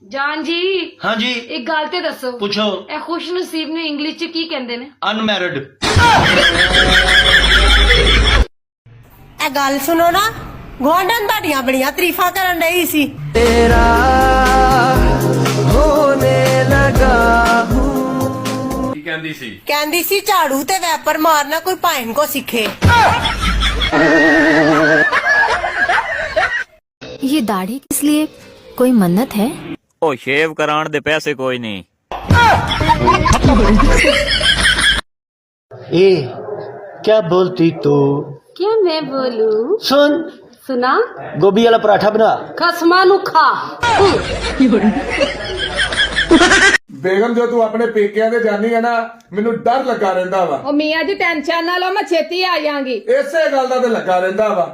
ਜਾਨ ਜੀ। हाँ जी ਇੱਕ ਗੱਲ ਤੇ ਦੱਸੋ, पूछो। ਇਹ ਖੁਸ਼ ਨਸੀਬ ਨੂੰ ਇੰਗਲਿਸ਼ ਚ ਕੀ ਕਹਿੰਦੇ ਨੇ? अनमैरिड। ਇਹ ਗੱਲ ਸੁਣੋ ਨਾ, ਗੁਆਂਢਣ ਤੁਹਾਡੀਆਂ ਬੜੀਆਂ ਤਾਰੀਫਾਂ ਕਰਨ ਰਹੀ ਸੀ। तेरा होने लगा हूँ। ਕੀ ਕਹਿੰਦੀ ਸੀ? ਕਹਿੰਦੀ ਸੀ ਝਾੜੂ ਤੇ ਵੈਪਰ ਮਾਰਨਾ ਕੋਈ ਭਾਈਨ ਕੋ ਸਿੱਖੇ। ये दाढ़ी किस लिए? कोई मन्नत है? ओ शेव कराण दे पैसे कोई नहीं। ए क्या बोलती तू? क्या मैं बोलूं? सुन, सुना? गोभी वाला पराठा बना। ਖਸਮਾਂ ਨੂੰ ਖਾ। ਬੇਗਮ ਜੋ ਤੂੰ ਆਪਣੇ ਪੇਕਿਆਂ ਦੇ ਜਾਨੀ ਹੈ ਨਾ, ਮੈਨੂੰ ਡਰ ਲੱਗਾ ਰਹਿੰਦਾ ਵਾ। ਉਹ ਮੀਆਂ ਜੀ ਟੈਨਸ਼ਨ ਨਾ ਲਓ, ਮੈਂ ਛੇਤੀ ਆ ਜਾਾਂਗੀ। ਇਸੇ ਗੱਲ ਦਾ ਤੇ ਲੱਗਾ ਰਹਿੰਦਾ ਵਾ।